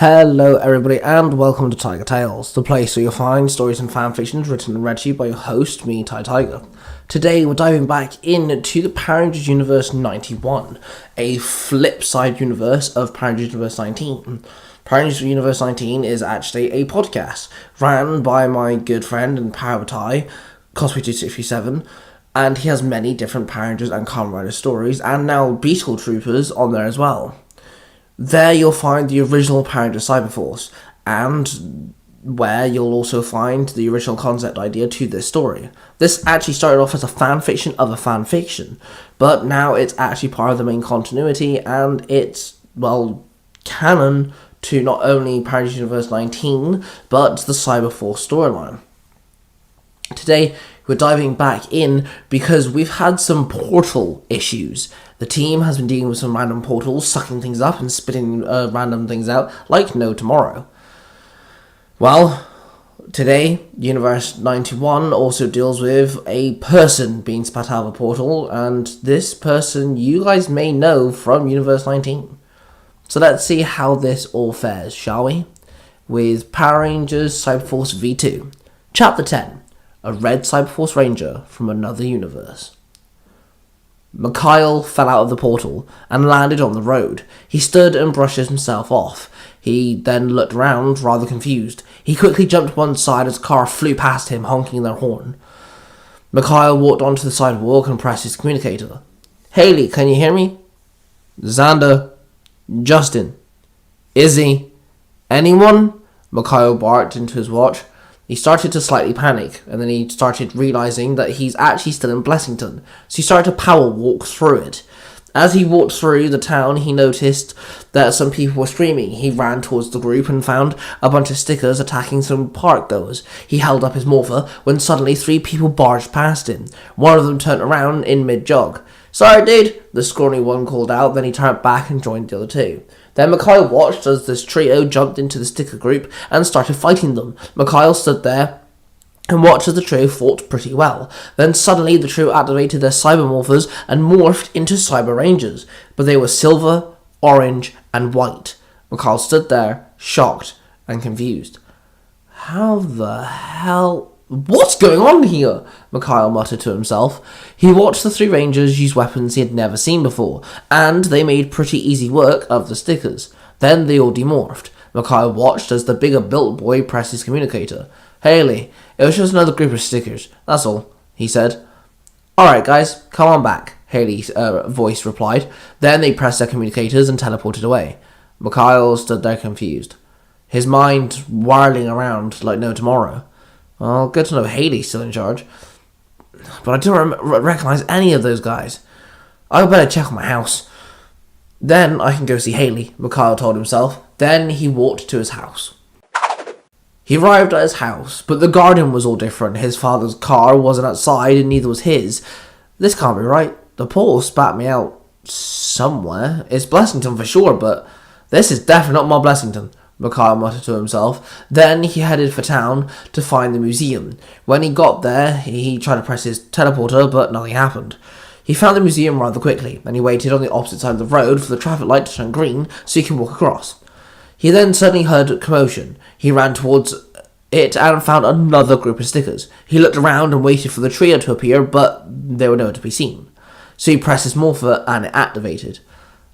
Hello everybody and welcome to Tiger Tales, the place where you'll find stories and fanfictions written and read to you by your host, me, Tai Tiger. Today we're diving back into the Power Rangers Universe 91, a flip side universe of Power Rangers Universe 19. Power Rangers Universe 19 is actually a podcast ran by my good friend and Power Tai, Cosplay267, and he has many different Power Rangers and Kamen Rider stories, and now Beetle Troopers on there as well. There you'll find the original Power Rangers Cyberforce, and where you'll also find the original concept idea to this story. This actually started off as a fanfiction of a fanfiction, but now it's actually part of the main continuity, and it's, canon to not only Power Rangers Universe 19, but the Cyberforce storyline. Today, we're diving back in because we've had some portal issues. The team has been dealing with some random portals, sucking things up and spitting random things out like no tomorrow. Well, today, Universe 91 also deals with a person being spat out of a portal, and this person you guys may know from Universe 19. So let's see how this all fares, shall we? With Power Rangers Cyberforce V2, Chapter 10. A red Cyberforce Ranger from another universe. Mikhail fell out of the portal and landed on the road. He stood and brushed himself off. He then looked around, rather confused. He quickly jumped one side as a car flew past him, honking their horn. Mikhail walked onto the sidewalk and pressed his communicator. Haley, can you hear me? Xander. Justin. Izzy. Anyone? Mikhail barked into his watch. He started to slightly panic, and then he started realizing that he's actually still in Blessington, so he started to power walk through it. As he walked through the town, he noticed that some people were screaming. He ran towards the group and found a bunch of stickers attacking some park goers. He held up his morpher when suddenly 3 people barged past him. One of them turned around in mid-jog. Sorry, dude, the scrawny one called out, then he turned back and joined the other 2. Then Mikhail watched as this trio jumped into the sticker group and started fighting them. Mikhail stood there and watched as the trio fought pretty well. Then suddenly the trio activated their cybermorphers and morphed into Cyber Rangers, but they were silver, orange, and white. Mikhail stood there, shocked and confused. How the hell... What's going on here? Mikhail muttered to himself. He watched the 3 Rangers use weapons he had never seen before, and they made pretty easy work of the stickers. Then they all demorphed. Mikhail watched as the bigger built boy pressed his communicator. Haley, it was just another group of stickers, that's all, he said. Alright guys, come on back, Haley's voice replied. Then they pressed their communicators and teleported away. Mikhail stood there confused, his mind whirling around like no tomorrow. Well, good to know Haley's still in charge. But I don't recognize any of those guys. I better check on my house. Then I can go see Haley, Mikhail told himself. Then he walked to his house. He arrived at his house, but the garden was all different. His father's car wasn't outside and neither was his. This can't be right. The portal spat me out somewhere. It's Blessington for sure, but this is definitely not my Blessington, Mikhail muttered to himself. Then he headed for town to find the museum. When he got there, he tried to press his teleporter, but nothing happened. He found the museum rather quickly, and he waited on the opposite side of the road for the traffic light to turn green so he could walk across. He then suddenly heard commotion. He ran towards it and found another group of stickers. He looked around and waited for the trio to appear, but they were nowhere to be seen. So he pressed his morpher and it activated.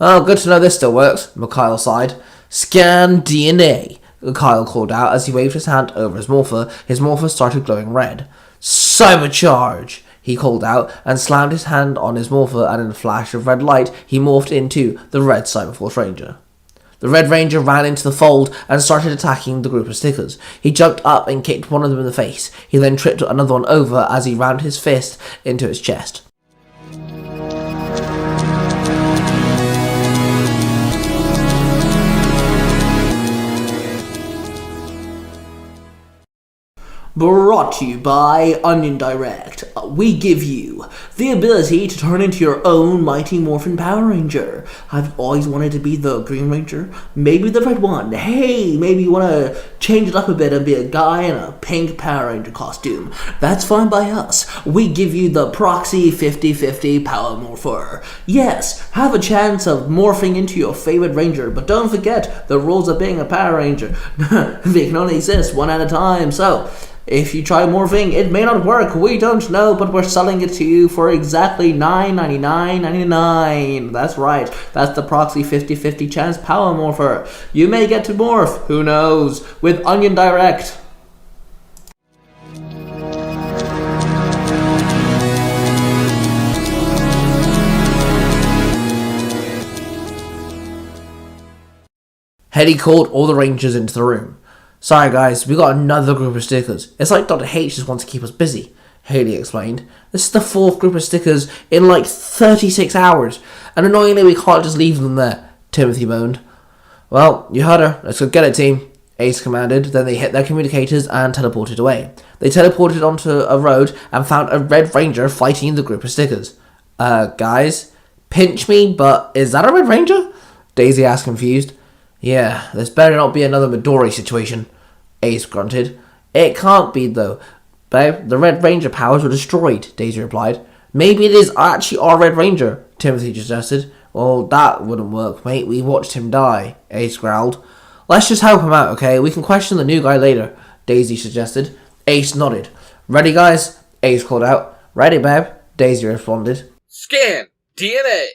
Oh, good to know this still works, Mikhail sighed. Scan DNA, Kyle called out as he waved his hand over his morpher. His morpher started glowing red. Cybercharge, he called out and slammed his hand on his morpher, and in a flash of red light, he morphed into the red Cyberforce Ranger. The Red Ranger ran into the fold and started attacking the group of stickers. He jumped up and kicked one of them in the face. He then tripped another one over as he rammed his fist into his chest. Brought to you by Onion Direct. We give you the ability to turn into your own Mighty Morphin Power Ranger. I've always wanted to be the Green Ranger, maybe the red one. Hey, maybe you want to change it up a bit and be a guy in a pink Power Ranger costume. That's fine by us. We give you the Proxy 50/50 Power Morpher. Yes, have a chance of morphing into your favorite Ranger, but don't forget the rules of being a Power Ranger. They can only exist one at a time, so if you try morphing, it may not work. We don't know, but we're selling it to you for exactly $9.99.99. That's right. That's the Proxy 50/50 Chance Power Morpher. You may get to morph, who knows, with Onion Direct. Hetty called all the Rangers into the room. Sorry guys, we got another group of stickers. It's like Dr. H just wants to keep us busy, Haley explained. This is the fourth group of stickers in like 36 hours, and annoyingly we can't just leave them there, Timothy moaned. Well, you heard her. Let's go get it, team, Ace commanded. Then they hit their communicators and teleported away. They teleported onto a road and found a Red Ranger fighting the group of stickers. Guys, pinch me, but is that a Red Ranger? Daisy asked confused. Yeah, this better not be another Midori situation, Ace grunted. It can't be though, babe. The Red Ranger powers were destroyed, Daisy replied. Maybe it is actually our Red Ranger, Timothy suggested. Well, that wouldn't work, mate. We watched him die, Ace growled. Let's just help him out, okay? We can question the new guy later, Daisy suggested. Ace nodded. Ready, guys? Ace called out. Ready, babe, Daisy responded. Scan DNA.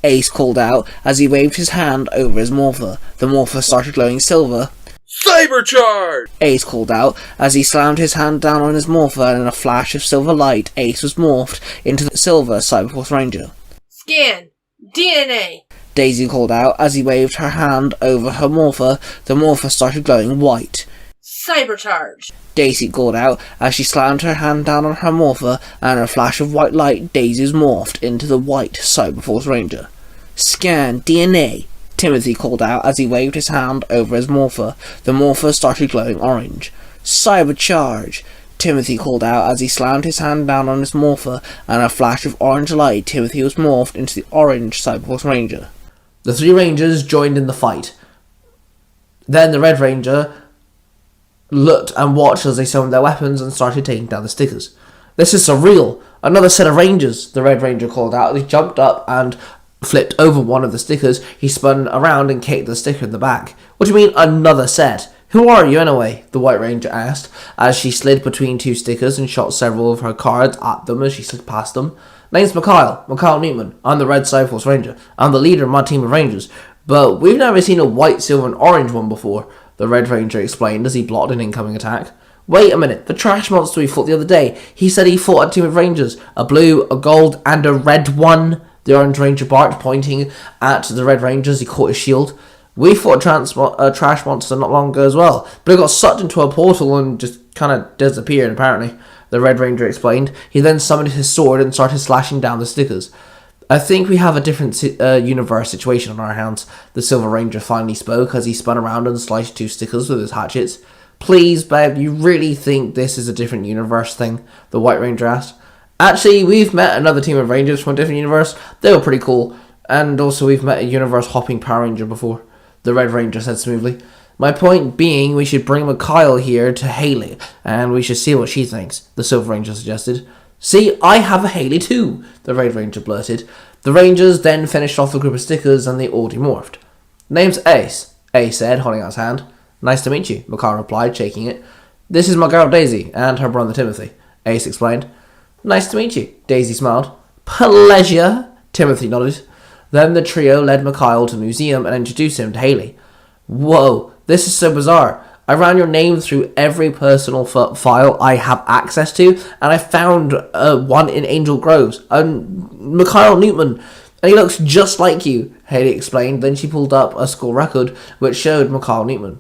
Ace called out as he waved his hand over his morpher. The morpher started glowing silver. Cybercharge! Ace called out as he slammed his hand down on his morpher, and in a flash of silver light, Ace was morphed into the silver Cyberforce Ranger. Scan DNA. Daisy called out as he waved her hand over her morpher. The morpher started glowing white. Cybercharge! Daisy called out as she slammed her hand down on her morpher, and in a flash of white light, Daisy was morphed into the white Cyberforce Ranger. Scan DNA, Timothy called out as he waved his hand over his morpher. The morpher started glowing orange. Cybercharge, Timothy called out as he slammed his hand down on his morpher, and in a flash of orange light, Timothy was morphed into the orange Cyberforce Ranger. The three Rangers joined in the fight. Then the Red Ranger looked and watched as they summoned their weapons and started taking down the stickers. This is surreal! Another set of Rangers, the Red Ranger called out. He jumped up and flipped over one of the stickers. He spun around and kicked the sticker in the back. What do you mean, another set? Who are you anyway? The White Ranger asked, as she slid between two stickers and shot several of her cards at them as she slid past them. Name's Mikhail Newman. I'm the Red Cyberforce Ranger. I'm the leader of my team of Rangers. But we've never seen a white, silver and orange one before, the Red Ranger explained as he blocked an incoming attack. Wait a minute, the trash monster we fought the other day, he said he fought a team of Rangers, a blue, a gold, and a red one, the Orange Ranger barked, pointing at the Red Ranger as he caught his shield. We fought a trash monster not long ago as well, but it got sucked into a portal and just kind of disappeared apparently, the Red Ranger explained. He then summoned his sword and started slashing down the stickers. I think we have a different universe situation on our hands, the Silver Ranger finally spoke as he spun around and sliced two stickers with his hatchets. Please, babe, you really think this is a different universe thing? The White Ranger asked. Actually, we've met another team of Rangers from a different universe. They were pretty cool. And also we've met a universe-hopping Power Ranger before, the Red Ranger said smoothly. My point being, we should bring Mikhail here to Haley, and we should see what she thinks, the Silver Ranger suggested. See, I have a Haley too, the Red Ranger blurted. The Rangers then finished off the group of stickers and they all demorphed. Name's Ace, Ace said, holding out his hand. Nice to meet you, Mikhail replied, shaking it. This is my girl Daisy, and her brother Timothy, Ace explained. Nice to meet you, Daisy smiled. Pleasure, Timothy nodded. Then the trio led Mikhail to the museum and introduced him to Haley. Whoa, this is so bizarre. I ran your name through every personal file I have access to, and I found one in Angel Groves. Mikhail Newman, and he looks just like you, Haley explained. Then she pulled up a school record which showed Mikhail Newman.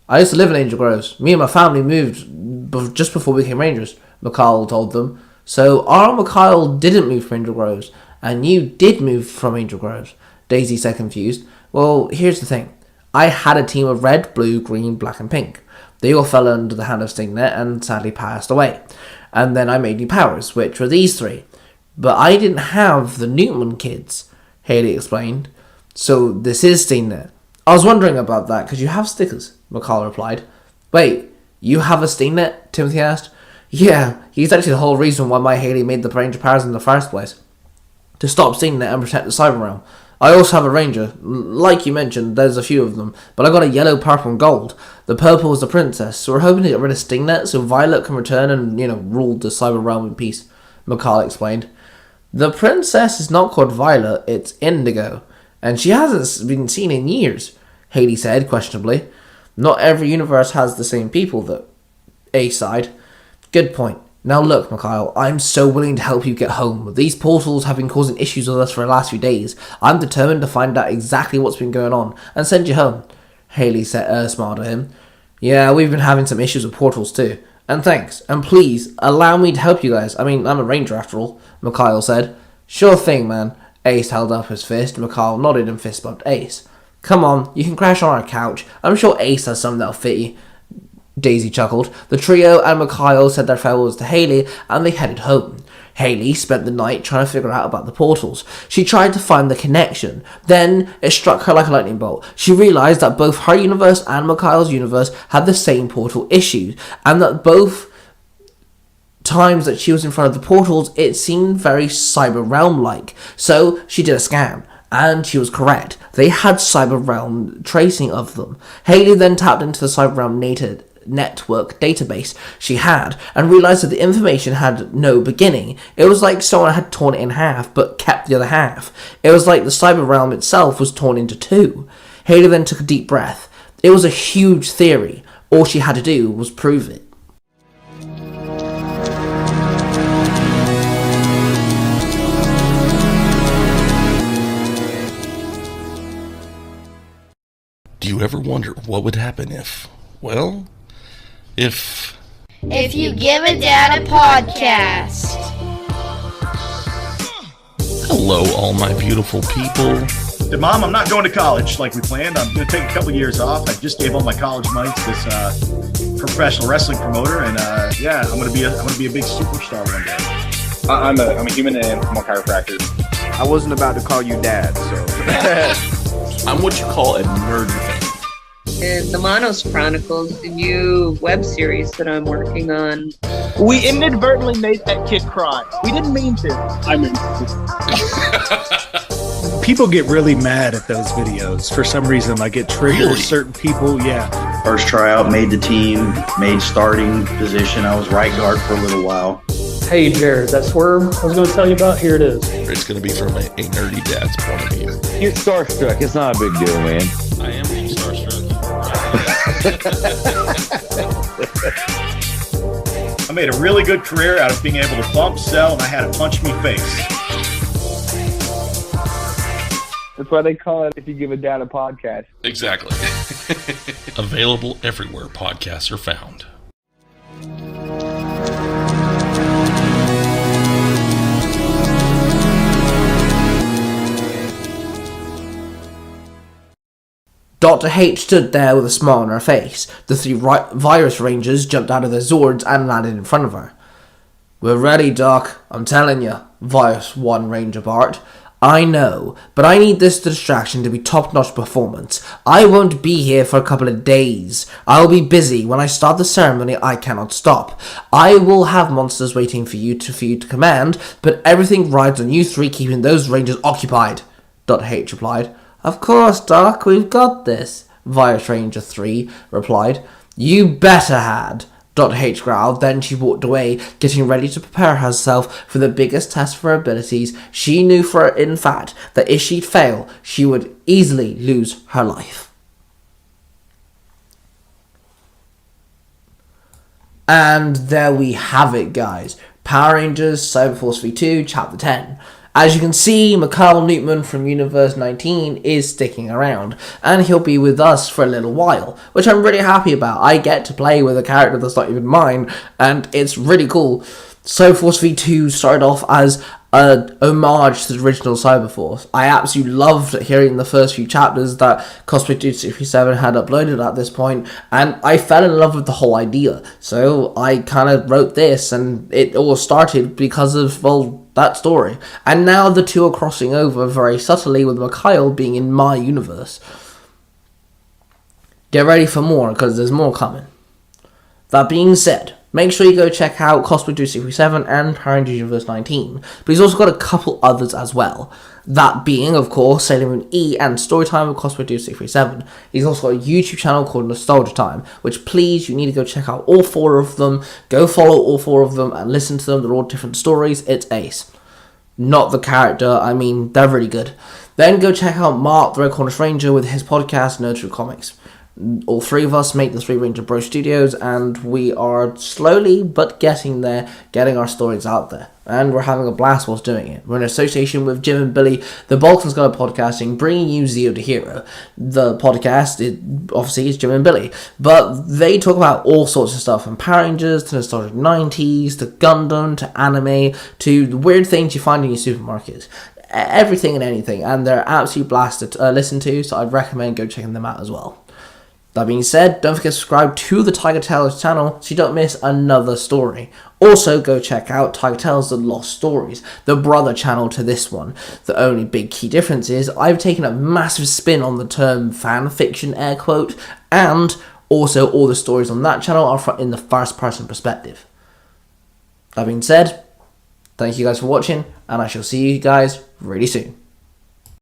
I used to live in Angel Groves. Me and my family moved just before we became Rangers, Mikhail told them. So our Mikhail didn't move from Angel Groves, and you did move from Angel Groves, Daisy said confused. Well, here's the thing. I had a team of red, blue, green, black and pink. They all fell under the hand of Stingnet and sadly passed away. And then I made new powers, which were these three. But I didn't have the Newman kids, Haley explained. So this is Stingnet. I was wondering about that, because you have stickers, McCall replied. Wait, you have a Stingnet? Timothy asked. Yeah, he's actually the whole reason why my Haley made the Ranger powers in the first place. To stop Stingnet and protect the Cyber Realm. I also have a Ranger. Like you mentioned, there's a few of them, but I got a yellow, purple, and gold. The purple is the princess, so we're hoping to get rid of Stingnet so Violet can return and, rule the Cyber Realm in peace, McCall explained. The princess is not called Violet, it's Indigo, and she hasn't been seen in years, Haley said, questionably. Not every universe has the same people, though. A sighed. Good point. Now look, Mikhail, I'm so willing to help you get home. These portals have been causing issues with us for the last few days. I'm determined to find out exactly what's been going on and send you home. Haley smiled at him. Yeah, we've been having some issues with portals too. And thanks. And please, allow me to help you guys. I mean, I'm a ranger after all, Mikhail said. Sure thing, man. Ace held up his fist. Mikhail nodded and fist bumped Ace. Come on, you can crash on our couch. I'm sure Ace has something that'll fit you. Daisy chuckled. The trio and Mikhail said their farewells to Haley and they headed home. Haley spent the night trying to figure out about the portals. She tried to find the connection. Then it struck her like a lightning bolt. She realised that both her universe and Mikhail's universe had the same portal issues, and that both times that she was in front of the portals, it seemed very Cyber Realm-like. So she did a scan. And she was correct. They had Cyber Realm tracing of them. Haley then tapped into the Cyber Realm network database she had and realized that the information had no beginning. It was like someone had torn it in half but kept the other half. It was like the Cyber Realm itself was torn into two. Haley then took a deep breath. It was a huge theory. All she had to do was prove it. Do you ever wonder what would happen if you give a dad a podcast? Hello, all my beautiful people. Hey, Mom, I'm not going to college like we planned. I'm going to take a couple years off. I just gave all my college money to this professional wrestling promoter, and I'm going to be a big superstar one day. I'm a human and I'm a chiropractor. I wasn't about to call you dad, so. I'm what you call a nerd fan. And the Manos Chronicles, the new web series that I'm working on. We inadvertently made that kid cry. We didn't mean to. I mean, People get really mad at those videos for some reason. Like it triggers certain people. Yeah. First tryout, made the team, made starting position. I was right guard for a little while. Hey Jared, that swerve I was going to tell you about, here it is. It's going to be from a nerdy dad's point of view. You're starstruck. It's not a big deal, man. I am being starstruck. I made a really good career out of being able to bump, sell, and I had a punch me face. That's why they call it If You Give a Dad a Podcast. Exactly. Available everywhere podcasts are found. Dr. H stood there with a smile on her face. The three virus rangers jumped out of their Zords and landed in front of her. We're ready, Doc. I'm telling you, Virus 1 Ranger Bart. I know, but I need this distraction to be top-notch performance. I won't be here for a couple of days. I'll be busy. When I start the ceremony, I cannot stop. I will have monsters waiting for you to command, but everything rides on you three keeping those rangers occupied, Dr. H replied. Of course, Doc, we've got this, Virus Ranger 3 replied. You better had, Dr. H growled. Then she walked away, getting ready to prepare herself for the biggest test of her abilities. She knew in fact, that if she'd fail, she would easily lose her life. And there we have it, guys. Power Rangers Cyberforce V2, Chapter 10. As you can see, Mikhail Newtman from Universe 19 is sticking around, and he'll be with us for a little while, which I'm really happy about. I get to play with a character that's not even mine, and it's really cool. Cyberforce V2 started off as an homage to the original Cyberforce. I absolutely loved hearing the first few chapters that Cosplay Dude 67 had uploaded at this point, and I fell in love with the whole idea. So I kind of wrote this, and it all started because of, well, that story. And now the two are crossing over very subtly, with Mikhail being in my universe. Get ready for more, because there's more coming. That being said, make sure you go check out Cosplay Dude 67 and Power Rangers Universe 19, but he's also got a couple others as well. That being, of course, Sailor Moon E and Storytime with Cosplay Dude 67. He's also got a YouTube channel called Nostalgia Time, which please, you need to go check out all 4 of them. Go follow all 4 of them and listen to them. They're all different stories. It's ace. Not the character, I mean, they're really good. Then go check out Mark, the Red Cornish Ranger, with his podcast, Naruto Comics. All 3 of us make the 3 Ranger Bro Studios, and we are slowly but getting there, getting our stories out there. And we're having a blast whilst doing it. We're in association with Jim and Billy, the Balkan Scholar Podcasting, bringing you Zero to Hero. The podcast, obviously, is Jim and Billy, but they talk about all sorts of stuff, from Power Rangers to nostalgic 90s, to Gundam, to anime, to the weird things you find in your supermarkets. Everything and anything, and they're absolutely blasted to listen to, so I'd recommend go checking them out as well. That being said, don't forget to subscribe to the Tiger Tales channel so you don't miss another story. Also, go check out Tiger Tales The Lost Stories, the brother channel to this one. The only big key difference is I've taken a massive spin on the term fanfiction, air quote, and also all the stories on that channel are in the first person perspective. That being said, thank you guys for watching, and I shall see you guys really soon.